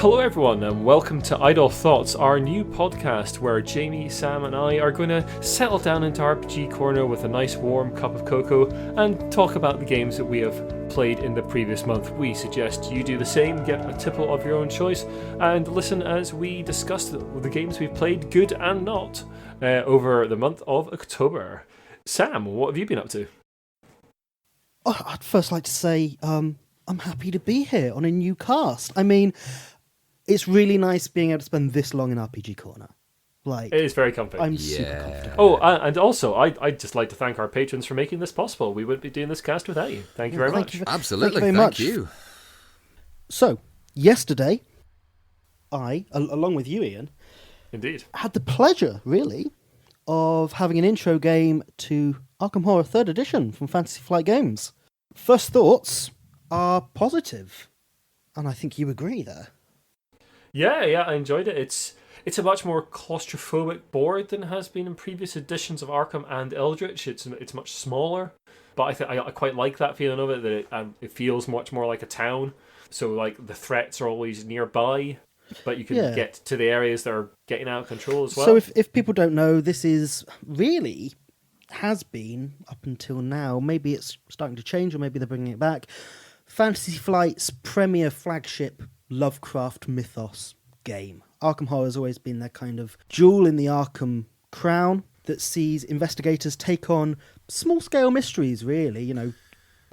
Hello everyone and welcome to Idle Thoughts, our new podcast where Jamie, Sam and I are going to settle down into RPG Corner with a nice warm cup of cocoa and talk about the games that we have played in the previous month. We suggest you do the same, get a tipple of your own choice and listen as we discuss the games we've played, good and not, over the month of October. Sam, what have you been up to? Oh, I'd first like to say I'm happy to be here on a new cast. I mean, it's really nice being able to spend this long in RPG Corner. Like, it is very comfy. I'm super comfortable. Oh, and also, I'd just like to thank our patrons for making this possible. We wouldn't be doing this cast without you. Thank you very much. Absolutely, thank you. So, yesterday, I, along with you, Iain, Indeed, had the pleasure, really, of having an intro game to Arkham Horror 3rd Edition from Fantasy Flight Games. First thoughts are positive, and I think you agree there. Yeah, I enjoyed it. It's a much more claustrophobic board than has been in previous editions of Arkham and Eldritch. It's much smaller, but I quite like that feeling of it. That it feels much more like a town. So like the threats are always nearby, but you can get to the areas that are getting out of control as well. So if people don't know, this is really has been up until now. Maybe it's starting to change, or maybe they're bringing it back. Fantasy Flight's premier flagship Lovecraft mythos game. Arkham Horror has always been their kind of jewel in the Arkham crown that sees investigators take on small-scale mysteries, really,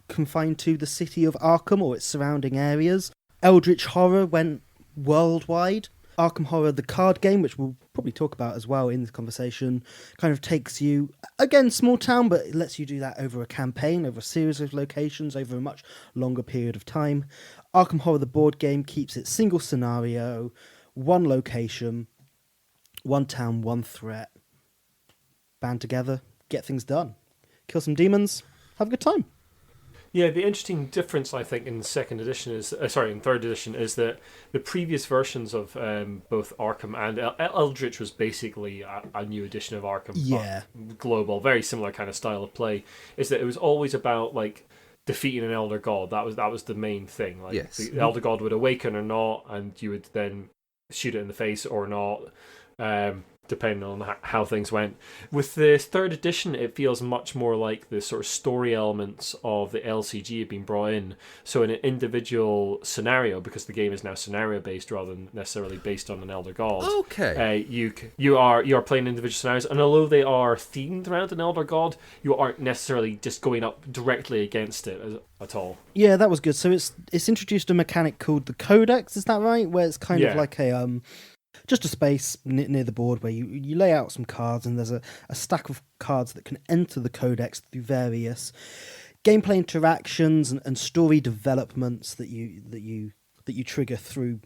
confined to the city of Arkham or its surrounding areas. Eldritch Horror went worldwide. Arkham Horror, the card game, which we'll probably talk about as well in this conversation, kind of takes you, again, small town, but it lets you do that over a campaign, over a series of locations, over a much longer period of time. Arkham Horror, the board game, keeps it single scenario, one location, one town, one threat. Band together, get things done. Kill some demons, have a good time. Yeah, the interesting difference, I think, in second edition is, in third edition, is that the previous versions of both Arkham and Eldritch was basically a new edition of Arkham. Global, very similar kind of style of play. Is that it was always about like defeating an Elder God. That was the main thing. Like yes. The Elder God would awaken or not, and you would then shoot it in the face or not. Depending on how things went. With the third edition, it feels much more like the sort of story elements of the LCG have been brought in. So in an individual scenario, because the game is now scenario based rather than necessarily based on an Elder God. Okay. You are playing individual scenarios, and although they are themed around an Elder God, you aren't necessarily just going up directly against it at all. Yeah, that was good. So it's introduced a mechanic called the Codex. Is that right? Where it's kind of like a just a space near the board where you lay out some cards, and there's a stack of cards that can enter the codex through various gameplay interactions and story developments that you trigger through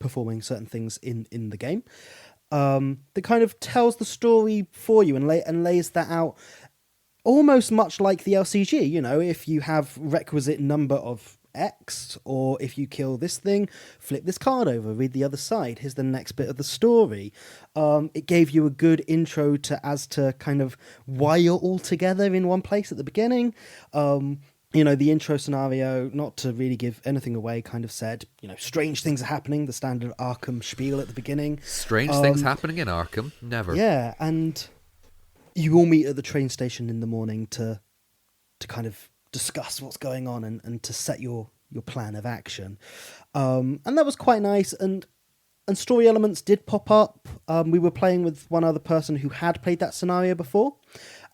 performing certain things in the game. That kind of tells the story for you and lays that out almost much like the LCG. If you have requisite number of X, or if you kill this thing, flip this card over, read the other side, here's the next bit of the story. It gave you a good intro as to kind of why you're all together in one place at the beginning. The intro scenario, not to really give anything away, kind of said, strange things are happening, the standard Arkham spiel at the beginning. Strange things happening in Arkham, never. Yeah, and you all meet at the train station in the morning to kind of discuss what's going on and to set your plan of action. And that was quite nice, and story elements did pop up. We were playing with one other person who had played that scenario before,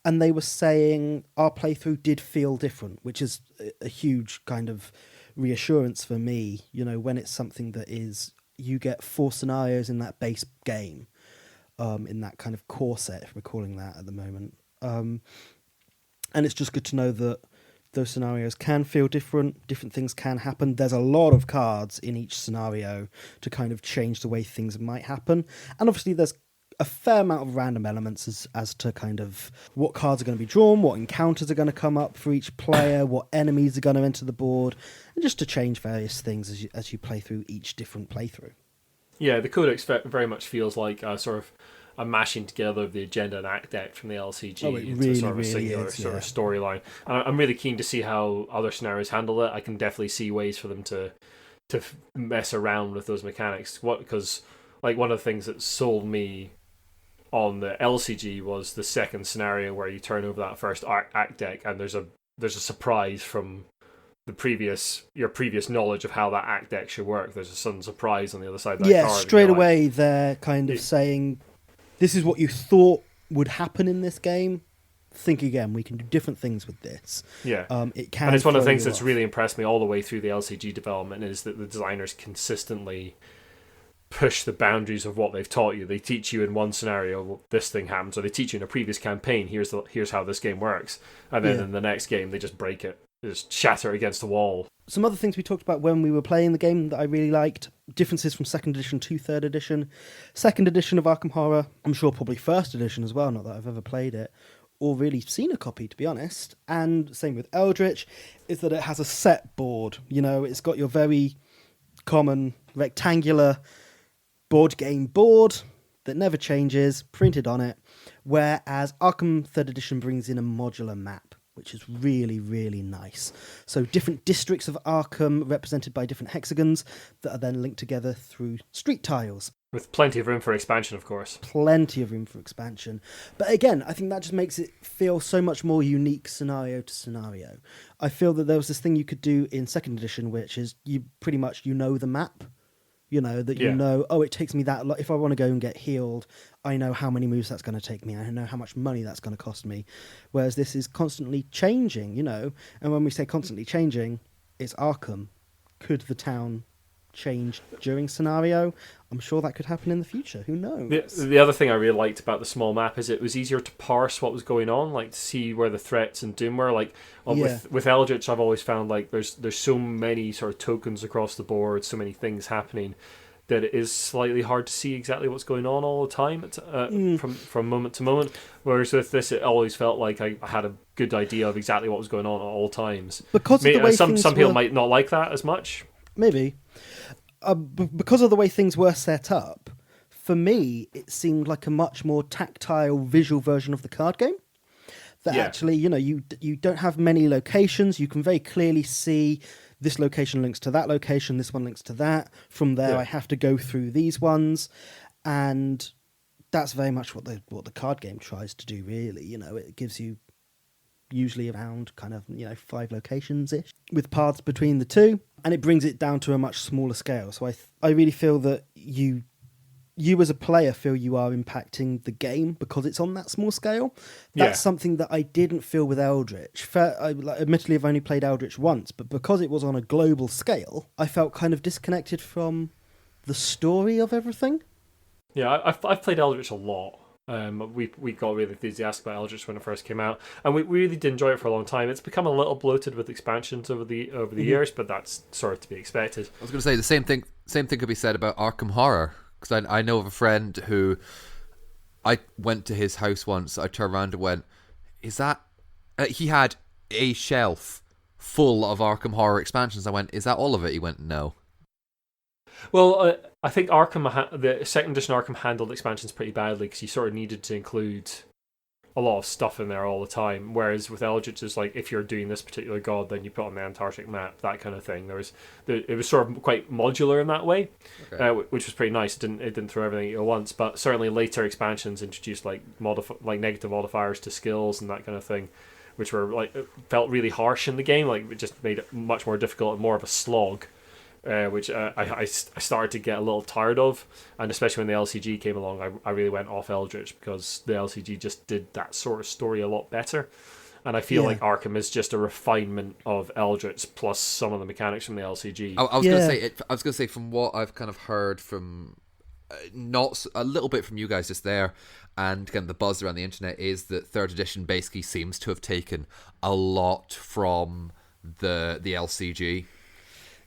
and they were saying our playthrough did feel different, which is a huge kind of reassurance for me, when it's something that is, you get 4 scenarios in that base game, in that kind of core set, if we're calling that at the moment. And it's just good to know that those scenarios can feel different things can happen. There's a lot of cards in each scenario to kind of change the way things might happen. And obviously there's a fair amount of random elements as to kind of what cards are going to be drawn, what encounters are going to come up for each player, what enemies are going to enter the board, and just to change various things as you play through each different playthrough. Yeah, the Codex very much feels like a sort of a mashing together of the agenda and act deck from the LCG into sort of a singular sort of storyline. And I'm really keen to see how other scenarios handle it. I can definitely see ways for them to to mess around with those mechanics. Because like one of the things that sold me on the LCG was the second scenario where you turn over that first act deck, and there's a surprise from your previous knowledge of how that act deck should work. There's a sudden surprise on the other side of that card. Straight away they're kind of saying, this is what you thought would happen in this game. Think again, we can do different things with this. Yeah. It can, and it's one of the things throw you that's off. really impressed me all the way through the LCG development is that the designers consistently push the boundaries of what they've taught you. They teach you in one scenario, well, this thing happens, or they teach you in a previous campaign, here's how this game works, and then in the next game they just break it. They just shatter against the wall. Some other things we talked about when we were playing the game that I really liked. Differences from 2nd edition to 3rd edition. 2nd edition of Arkham Horror, I'm sure probably 1st edition as well, not that I've ever played it, or really seen a copy, to be honest. And same with Eldritch, is that it has a set board. You know, it's got your very common rectangular board game board that never changes, printed on it, whereas Arkham 3rd edition brings in a modular map, which is really, really nice. So different districts of Arkham represented by different hexagons that are then linked together through street tiles. With plenty of room for expansion, of course. Plenty of room for expansion. But again, I think that just makes it feel so much more unique scenario to scenario. I feel that there was this thing you could do in 2nd edition, which is you pretty much, you know the map. You know, that you know, oh, it takes me that lot. If I want to go and get healed, I know how many moves that's going to take me. I know how much money that's going to cost me. Whereas this is constantly changing, you know. And when we say constantly changing, it's Arkham. Could the town change during scenario? I'm sure that could happen in the future. Who knows? The other thing I really liked about the small map is it was easier to parse what was going on, like to see where the threats and doom were. Like with Eldritch, I've always found like there's so many sort of tokens across the board, so many things happening, that it is slightly hard to see exactly what's going on all the time from moment to moment. Whereas with this, it always felt like I had a good idea of exactly what was going on at all times. Because of the way some people were... might not like that as much. Maybe. Because of the way things were set up, for me, it seemed like a much more tactile, visual version of the card game. That actually, you know, you don't have many locations. You can very clearly see this location links to that location, this one links to that. From there, I have to go through these ones. And that's very much what the card game tries to do, really. You know, it gives you usually around kind of, 5 locations-ish with paths between the two, and it brings it down to a much smaller scale. So I really feel that you as a player feel you are impacting the game because it's on that small scale. That's something that I didn't feel with Eldritch. Admittedly, I've only played Eldritch once, but because it was on a global scale, I felt kind of disconnected from the story of everything. Yeah, I've played Eldritch a lot. We got really enthusiastic about Eldritch when it first came out, and we really did enjoy it for a long time. It's become a little bloated with expansions over the years, but that's sort of to be expected. I was going to say the same thing could be said about Arkham Horror, because I know of a friend who I went to his house once. I turned around and went, "Is that?" He had a shelf full of Arkham Horror expansions. I went, "Is that all of it?" He went, "No." Well, I think the 2nd edition Arkham handled expansions pretty badly because you sort of needed to include a lot of stuff in there all the time. Whereas with Eldritch, it's like if you're doing this particular god, then you put on the Antarctic map, that kind of thing. It was sort of quite modular in that way, which was pretty nice. It didn't throw everything at once, but certainly later expansions introduced like negative modifiers to skills and that kind of thing, which were like felt really harsh in the game. Like it just made it much more difficult and more of a slog. Which I started to get a little tired of, and especially when the LCG came along, I really went off Eldritch because the LCG just did that sort of story a lot better, and I feel like Arkham is just a refinement of Eldritch plus some of the mechanics from the LCG. I was going to say from what I've kind of heard from not a little bit from you guys just there, and kind of the buzz around the internet is that 3rd edition basically seems to have taken a lot from the LCG.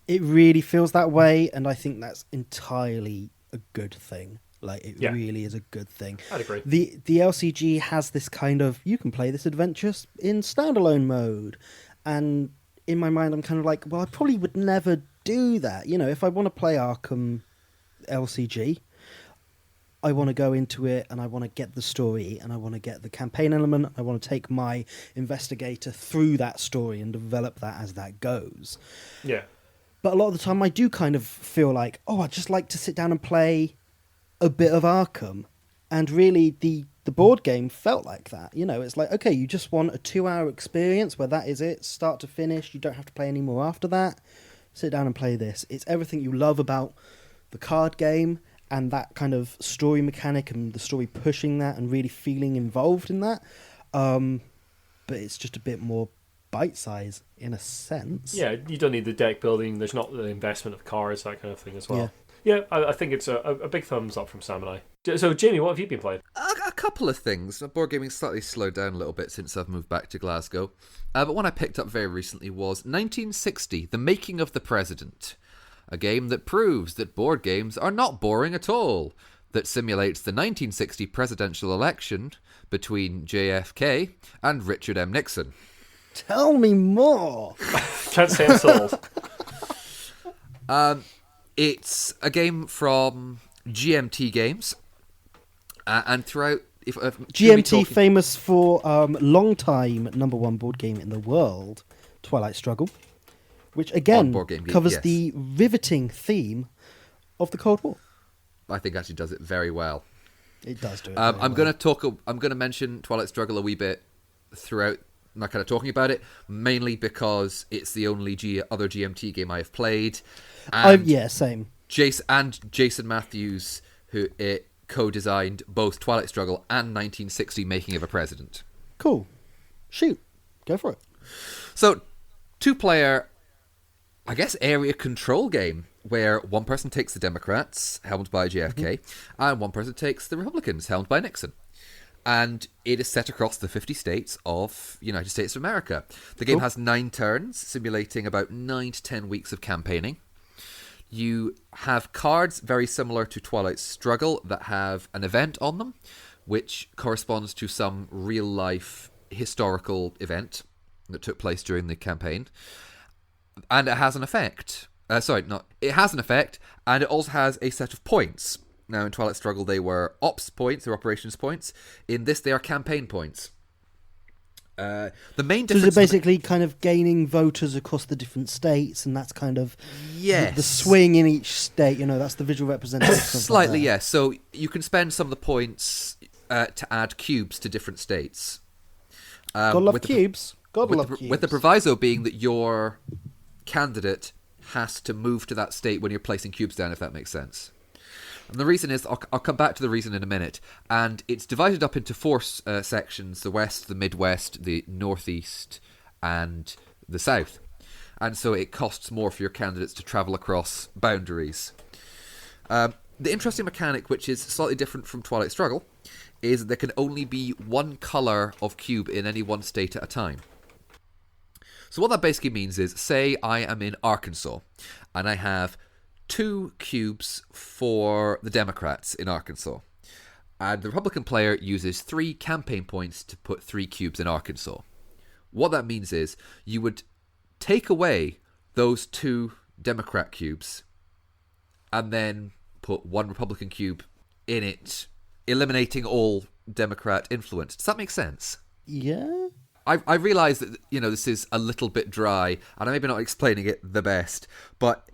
It really feels that way, and I think that's entirely a good thing. Like, it really is a good thing. I'd agree. The LCG has this kind of, you can play this adventure in standalone mode. And in my mind, I'm kind of like, well, I probably would never do that. You know, if I want to play Arkham LCG, I want to go into it and I want to get the story and I want to get the campaign element. I want to take my investigator through that story and develop that as that goes. Yeah. But a lot of the time I do kind of feel like, I'd just like to sit down and play a bit of Arkham. And really, the board game felt like that. It's like, okay, you just want a 2-hour experience where that is it, start to finish. You don't have to play any more after that. Sit down and play this. It's everything you love about the card game and that kind of story mechanic and the story pushing that and really feeling involved in that. But it's just a bit more bite size in a sense. Yeah, you don't need the deck building. There's not the investment of cards, that kind of thing as well. Yeah, I think it's a big thumbs up from Sam and I. So, Jamie, what have you been playing? A couple of things. My board gaming slightly slowed down a little bit since I've moved back to Glasgow. But one I picked up very recently was 1960, The Making of the President. A game that proves that board games are not boring at all. That simulates the 1960 presidential election between JFK and Richard M. Nixon. Tell me more. Can't say I'm sold. It's a game from GMT Games, and throughout... GMT, famous for long-time #1 board game in the world, Twilight Struggle, which again covers the riveting theme of the Cold War. I think actually does it very well. It does do it. I'm going to mention Twilight Struggle a wee bit throughout my kind of talking about it, mainly because it's the only other GMT game I have played. And same. Jason Matthews, who co-designed both Twilight Struggle and 1960 Making of a President. Cool. Shoot. Go for it. So, 2-player, I guess, area control game, where one person takes the Democrats, helmed by JFK, and one person takes the Republicans, helmed by Nixon. And it is set across the 50 states of United States of America. The game has 9 turns, simulating about 9 to 10 weeks of campaigning. You have cards very similar to Twilight Struggle that have an event on them, which corresponds to some real-life historical event that took place during the campaign. And it has an effect. It has an effect, and it also has a set of points. Now, in Twilight Struggle, they were ops points or operations points. In this, they are campaign points. The main difference... So is it basically kind of gaining voters across the different states, and that's kind of the swing in each state, that's the visual representation. Slightly, yes. So you can spend some of the points to add cubes to different states. Gotta love cubes. With the proviso being that your candidate has to move to that state when you're placing cubes down, if that makes sense. And the reason is, I'll come back to the reason in a minute, and it's divided up into 4 sections: the West, the Midwest, the Northeast, and the South. And so it costs more for your candidates to travel across boundaries. The interesting mechanic, which is slightly different from Twilight Struggle, is that there can only be one colour of cube in any one state at a time. So what that basically means is, say I am in Arkansas, and I have 2 cubes for the Democrats in Arkansas. And the Republican player uses 3 campaign points to put 3 cubes in Arkansas. What that means is, you would take away those 2 Democrat cubes, and then put 1 Republican cube in it, eliminating all Democrat influence. Does that make sense? Yeah. I realise that, this is a little bit dry, and I'm maybe not explaining it the best, but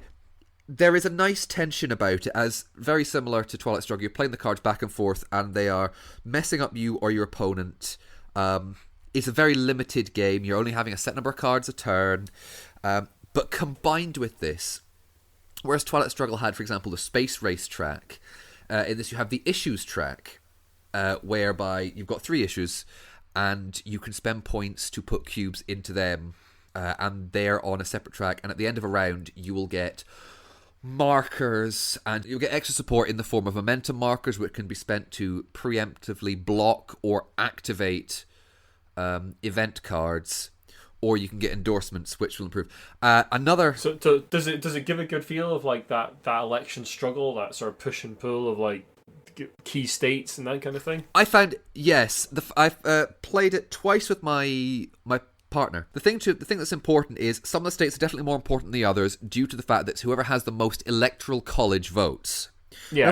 there is a nice tension about it, as very similar to Twilight Struggle. You're playing the cards back and forth, and they are messing up you or your opponent. It's a very limited game. You're only having a set number of cards a turn. But combined with this, whereas Twilight Struggle had, for example, the space race track, in this you have the issues track, whereby you've got 3 issues, and you can spend points to put cubes into them, and they're on a separate track. And at the end of a round, you will get markers, and you'll get extra support in the form of momentum markers, which can be spent to preemptively block or activate event cards, or you can get endorsements, which will improve. So does it give a good feel of like that election struggle, that sort of push and pull of like key states and that kind of thing? I found, yes, I've played it twice with my partner. The thing that's important is some of the states are definitely more important than the others due to the fact that it's whoever has the most electoral college votes. Yeah.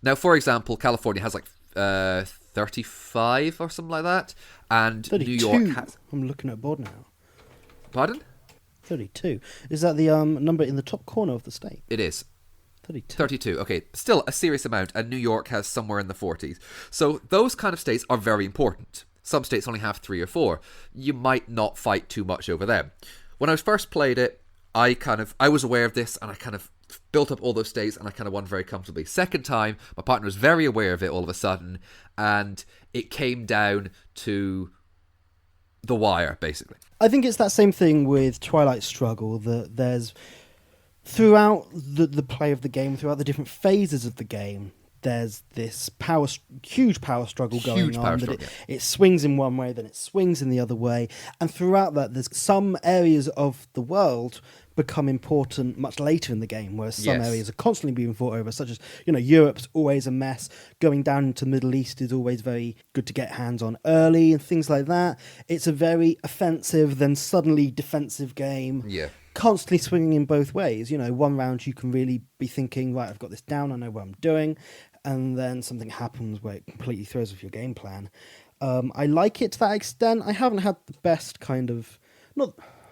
Now, for example, California has like 35 or something like that, and 32. New York has... I'm looking at a board now. Pardon? 32. Is that the number in the top corner of the state? It is. 32. 32. Okay, still a serious amount, and New York has somewhere in the 40s. So those kind of states are very important. Some states only have 3 or 4. You might not fight too much over them. When I first played it, I was aware of this, and I kind of built up all those states, and I kind of won very comfortably. Second time, my partner was very aware of it all of a sudden, and it came down to the wire, basically. I think it's that same thing with Twilight Struggle, that there's, throughout the play of the game, throughout the different phases of the game, there's this huge power struggle going on. It swings in one way, then it swings in the other way. And throughout that, there's some areas of the world become important much later in the game, whereas some areas are constantly being fought over, such as, Europe's always a mess. Going down into the Middle East is always very good to get hands on early and things like that. It's a very offensive, then suddenly defensive game. Yeah. Constantly swinging in both ways. One round you can really be thinking, right, I've got this down, I know what I'm doing, and then something happens where it completely throws off your game plan. I like it to that extent. I haven't had the best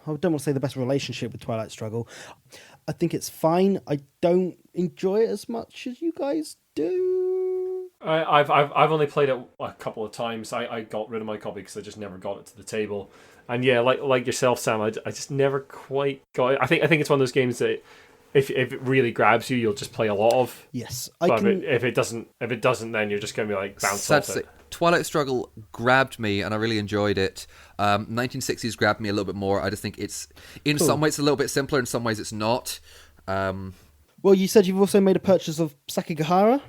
I don't want to say the best relationship with Twilight Struggle. I think it's fine. I don't enjoy it as much as you guys do. I've only played it a couple of times. I got rid of my copy because I just never got it to the table. And yeah, like yourself, Sam, I just never quite got it. I think it's one of those games that if it really grabs you, you'll just play a lot of. Yes, if it doesn't, then you're just going to be like bounce off it. Twilight Struggle grabbed me, and I really enjoyed it. 1960s grabbed me a little bit more. I just think it's, in some ways, a little bit simpler. In some ways, it's not. Well, you said you've also made a purchase of Sekigahara?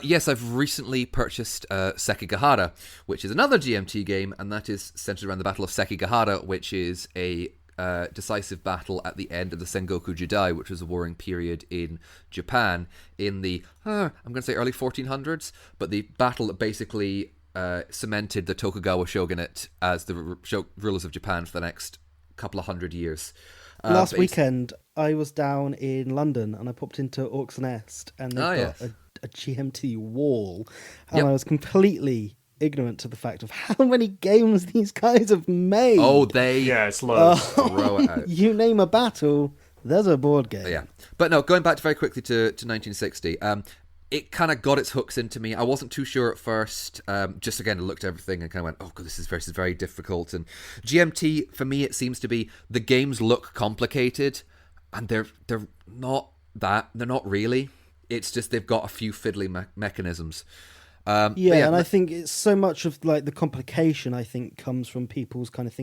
Yes, I've recently purchased Sekigahara, which is another GMT game, and that is centered around the Battle of Sekigahara, which is a decisive battle at the end of the Sengoku Jidai, which was a warring period in Japan in the, I'm going to say early 1400s, but the battle that basically cemented the Tokugawa shogunate as the rulers of Japan for the next couple of hundred years. Last weekend, I was down in London, and I popped into Orcs Nest, and they've got a GMT wall, and I was completely ignorant to the fact of how many games these guys have made. It's loads. Throw it out. You name a battle, there's a board game. Yeah, but no, going back very quickly to 1960, it kind of got its hooks into me. I wasn't too sure at first. Just again, I looked at everything and kind of went, "Oh god, this is very difficult." And GMT for me, it seems to be the games look complicated, and they're not that. They're not really. It's just they've got a few fiddly mechanisms. And I think it's so much of like the complication, I think, comes from people's kind of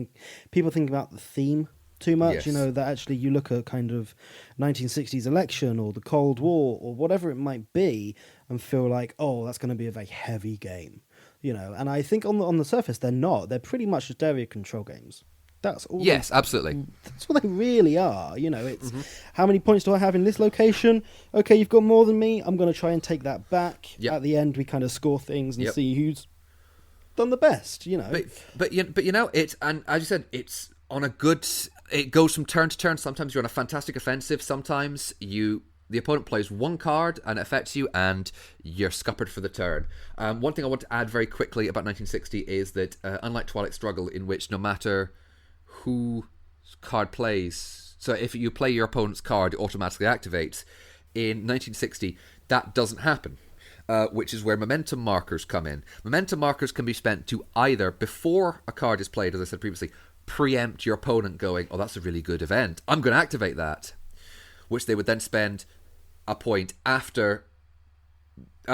people think about the theme too much. Yes. That actually you look at kind of 1960s election or the Cold War or whatever it might be and feel like, oh, that's going to be a very heavy game. And I think on the surface they're not. They're pretty much just area control games. That's all. Yes, absolutely. That's what they really are. It's how many points do I have in this location? Okay, you've got more than me. I'm going to try and take that back. Yep. At the end, we kind of score things and see who's done the best. But it's, and as you said, it's on a good. It goes from turn to turn. Sometimes you're on a fantastic offensive. Sometimes the opponent plays one card and it affects you, and you're scuppered for the turn. One thing I want to add very quickly about 1960 is that unlike Twilight Struggle, in which no matter who card plays, so if you play your opponent's card, it automatically activates. In 1960, that doesn't happen, which is where momentum markers come in. Momentum markers can be spent to either, before a card is played, as I said previously, preempt your opponent going, oh, that's a really good event, I'm going to activate that, which they would then spend a point after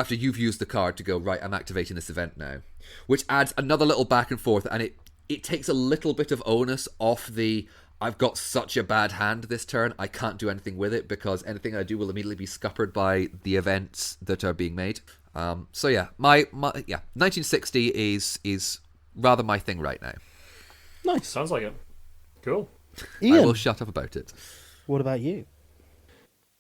you've used the card to go, right, I'm activating this event now, which adds another little back and forth, and it takes a little bit of onus off the, I've got such a bad hand this turn, I can't do anything with it, because anything I do will immediately be scuppered by the events that are being made. So yeah, my 1960 is rather my thing right now. Nice. Sounds like it. Cool. Iain, I will shut up about it. what about you?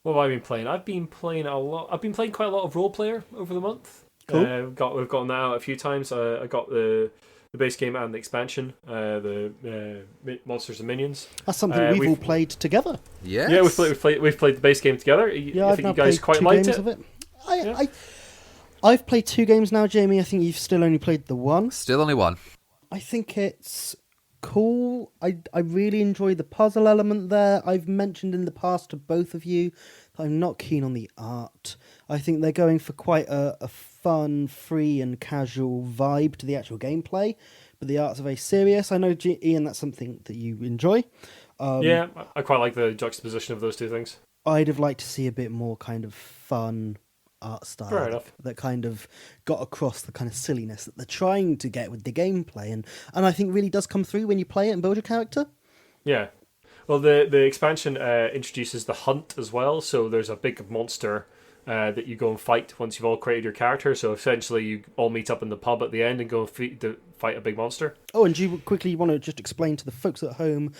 What have I been playing? I've been playing a lot. I've been playing quite a lot of role player over the month. Cool. We've gotten that out a few times. I got the base game and the expansion, the Monsters and Minions. That's something we've all played together. Yes. Yeah, we've played the base game together. Yeah, I I've think now you guys played quite 2 liked games it. of it. I've played 2 games now, Jamie. I think you've still only played the one. Still only one. I think it's cool. I really enjoy the puzzle element there. I've mentioned in the past to both of you that I'm not keen on the art. I think they're going for quite a fun, free and casual vibe to the actual gameplay, but the arts are very serious. I know, Ian, that's something that you enjoy. Yeah, I quite like the juxtaposition of those two things. I'd have liked to see a bit more kind of fun art style Fair enough. that kind of got across the kind of silliness that they're trying to get with the gameplay, and I think really does come through when you play it and build your character. Yeah. Well, the expansion introduces the hunt as well, so there's a big monster that you go and fight once you've all created your character. So essentially you all meet up in the pub at the end and go fight a big monster. Oh, and do you quickly want to just explain to the folks at home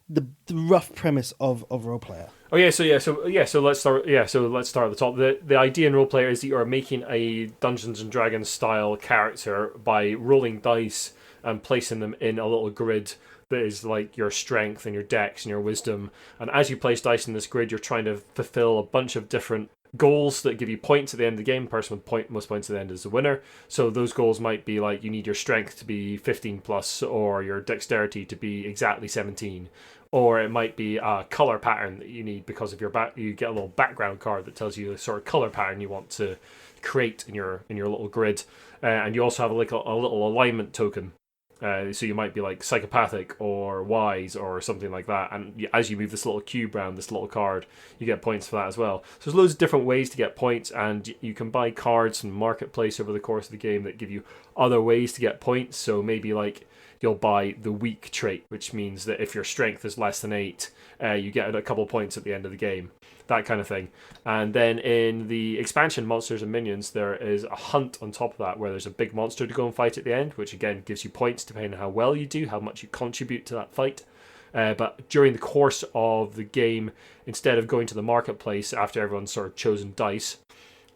the rough premise of Role Player? Oh yeah, so let's start. Yeah, so let's start at the top. The idea in Role Player is that you are making a Dungeons and Dragons style character by rolling dice and placing them in a little grid that is like your strength and your dex and your wisdom. And as you place dice in this grid, you're trying to fulfill a bunch of different goals that give you points at the end of the game. The person with most points at the end is the winner. So those goals might be like you need your strength to be 15 plus, or your dexterity to be exactly 17. Or it might be a color pattern that you need because of your you get a little background card that tells you the sort of color pattern you want to create in your little grid. And you also have a little alignment token. So you might be like psychopathic or wise or something like that. And as you move this little cube around, this little card, you get points for that as well. So there's loads of different ways to get points, and you can buy cards from Marketplace over the course of the game that give you other ways to get points. So maybe like you'll buy the weak trait, which means that if your strength is less than 8, you get a couple points at the end of the game. That kind of thing. And then in the expansion Monsters and Minions, there is a hunt on top of that where there's a big monster to go and fight at the end, which again gives you points depending on how well you do, how much you contribute to that fight. But during the course of the game, instead of going to the marketplace after everyone's sort of chosen dice,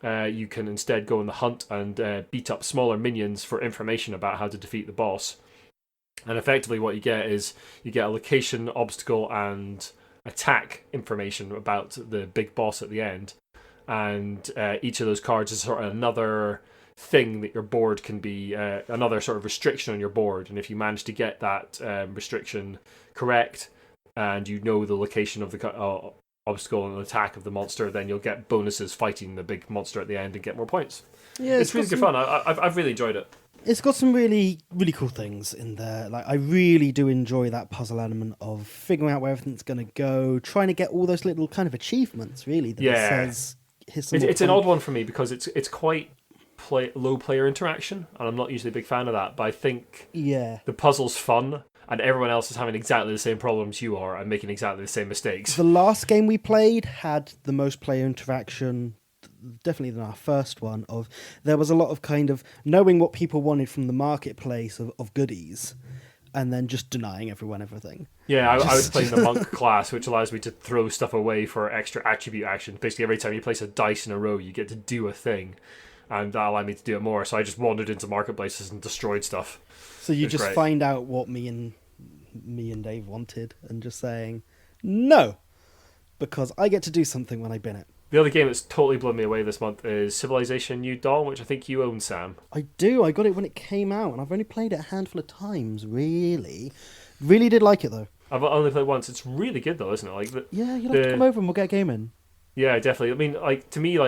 you can instead go on the hunt and beat up smaller minions for information about how to defeat the boss. And effectively what you get is you get a location, obstacle, and attack information about the big boss at the end. And each of those cards is sort of another thing that your board can be, another sort of restriction on your board. And if you manage to get that restriction correct, and you know the location of the obstacle and attack of the monster, then you'll get bonuses fighting the big monster at the end and get more points. Yeah, it's really good fun. I've really enjoyed it. It's got some really, really cool things in there. Like, I really do enjoy that puzzle element of figuring out where everything's going to go, trying to get all those little kind of achievements, really, that it says... It's an odd one for me because it's quite low player interaction, and I'm not usually a big fan of that, but I think the puzzle's fun, and everyone else is having exactly the same problems you are and making exactly the same mistakes. The last game we played had the most player interaction, definitely than our first one. There was a lot of kind of knowing what people wanted from the marketplace of goodies, and then just denying everyone everything. Yeah, I was playing the monk class, which allows me to throw stuff away for extra attribute action. Basically, every time you place a dice in a row, you get to do a thing, and that allowed me to do it more. So I just wandered into marketplaces and destroyed stuff. So you just find out what me and Dave wanted, and just saying no, because I get to do something when I bin it. The other game that's totally blown me away this month is Civilization New Dawn, which I think you own, Sam. I do. I got it when it came out, and I've only played it a handful of times, really. Really did like it, though. I've only played once. It's really good, though, isn't it? Yeah, you'll have to come over and we'll get a game in. Yeah, definitely. I mean, to me,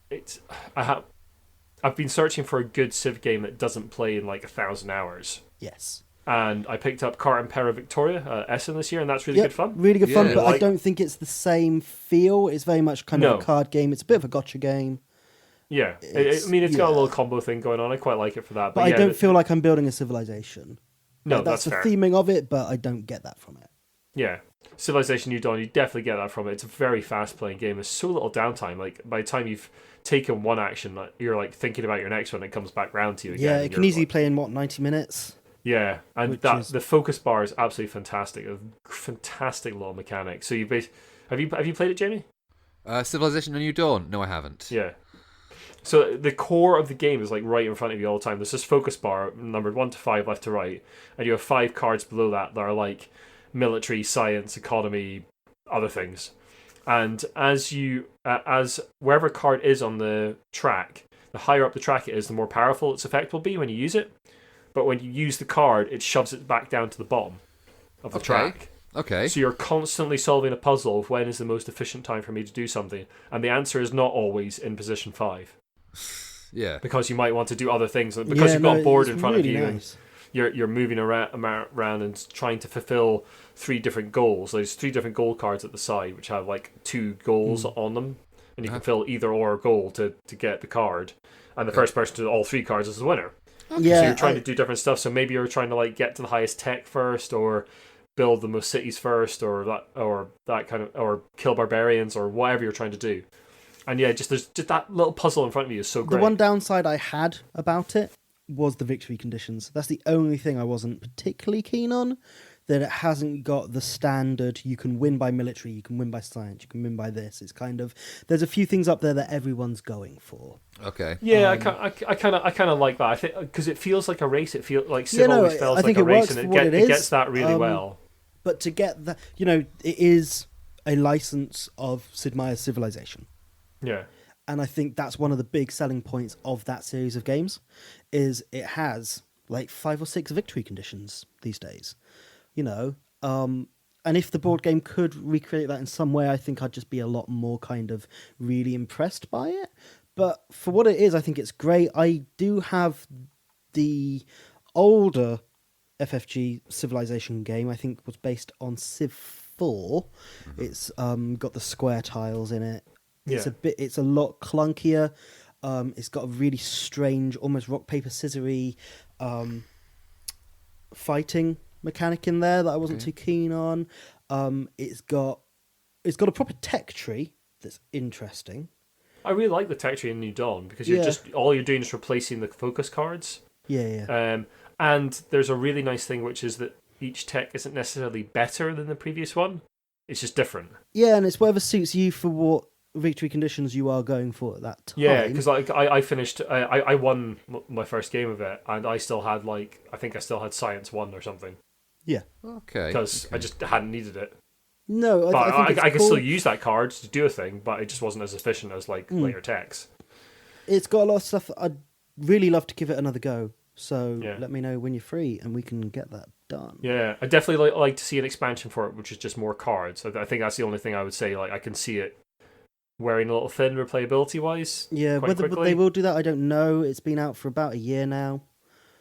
it's... I've been searching for a good Civ game that doesn't play in, 1,000 hours. Yes. And I picked up Cart Impera Victoria, Essen this year, and that's really good fun. Really good fun, but I don't think it's the same feel. It's very much kind of a card game. It's a bit of a gotcha game. Yeah. It's got a little combo thing going on. I quite like it for that. But I don't feel like I'm building a civilization. No, that's the fair. theming of it, but I don't get that from it. Yeah. Civilization New Dawn, you definitely get that from it. It's a very fast-playing game. There's so little downtime. By the time you've taken one action, you're thinking about your next one, it comes back round to you again. Yeah, it can easily play in, 90 minutes? Yeah, and the focus bar is absolutely fantastic. A fantastic little mechanic. So have you played it, Jamie? Civilization: A New Dawn? No, I haven't. Yeah. So the core of the game is right in front of you all the time. There's this focus bar numbered 1 to 5 left to right, and you have 5 cards below that are military, science, economy, other things. And as wherever card is on the track, the higher up the track it is, the more powerful its effect will be when you use it. but when you use the card, it shoves it back down to the bottom of the track. Okay. So you're constantly solving a puzzle of when is the most efficient time for me to do something. And the answer is not always in position 5. Yeah. Because you might want to do other things. Because you've got a board in front really of you nice. and you're moving around and trying to fulfill 3 different goals. There's 3 different goal cards at the side, which have like 2 goals on them. And you can fill either or goal to get the card. And the first person to all 3 cards is the winner. Yeah, So you're trying to do different stuff. So maybe you're trying to like get to the highest tech first, or build the most cities first, or that kind of, or kill barbarians, or whatever you're trying to do. And yeah, just that little puzzle in front of you is so great. The one downside I had about it was the victory conditions. That's the only thing I wasn't particularly keen on. That it hasn't got the standard, you can win by military, you can win by science, you can win by this. It's kind of, there's a few things up there that everyone's going for. Okay. Yeah, I kind of like that. I think because it feels like a race. It feels like Civ always feels I like think a it race, works and for what it it gets is. that really well. But to get that, it is a license of Sid Meier's Civilization. Yeah. And I think that's one of the big selling points of that series of games, is it has like 5 or 6 victory conditions these days. And if the board game could recreate that in some way, I think I'd just be a lot more kind of really impressed by it. But for what it is, I think it's great. I do have the older FFG Civilization game, I think was based on Civ 4. It's got the square tiles in it. It's a lot clunkier. It's got a really strange, almost rock paper scissory fighting mechanic in there that I wasn't too keen on. It's got a proper tech tree that's interesting. I really like the tech tree in New Dawn because all you're doing is replacing the focus cards. Yeah. And there's a really nice thing, which is that each tech isn't necessarily better than the previous one. It's just different. Yeah, and it's whatever suits you for what victory conditions you are going for at that time. Yeah, because like I finished, I won my first game of it, and I still had I think I still had Science 1 or something. Yeah. Okay. Because I just hadn't needed it. No, I think I could still use that card to do a thing, but it just wasn't as efficient as later techs. It's got a lot of stuff that I'd really love to give it another go. So let me know when you're free and we can get that done. Yeah, I definitely like to see an expansion for it, which is just more cards. I think that's the only thing I would say. Like I can see it wearing a little thin replayability wise. Yeah, whether they will do that, I don't know. It's been out for about a year now.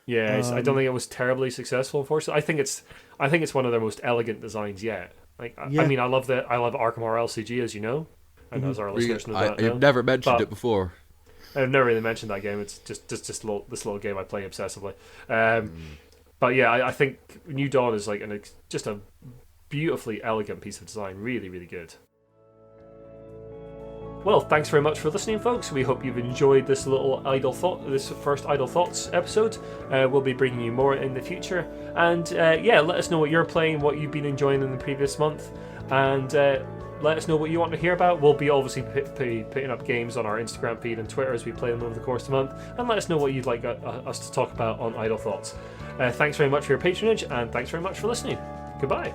Yeah, I don't think it was terribly successful. Unfortunately, I think it's one of their most elegant designs yet. I mean, I love Arkham Horror LCG, as you know, and as our listeners know that. I've never mentioned it before. I've never really mentioned that game. It's just this little game I play obsessively. But yeah, I think New Dawn is like just a beautifully elegant piece of design. Really, really good. Well, thanks very much for listening, folks. We hope you've enjoyed this first Idle Thoughts episode. We'll be bringing you more in the future. And let us know what you're playing, what you've been enjoying in the previous month, and let us know what you want to hear about. We'll be obviously putting up games on our Instagram feed and Twitter as we play them over the course of the month, and let us know what you'd like us to talk about on Idle Thoughts. Thanks very much for your patronage, and thanks very much for listening. Goodbye.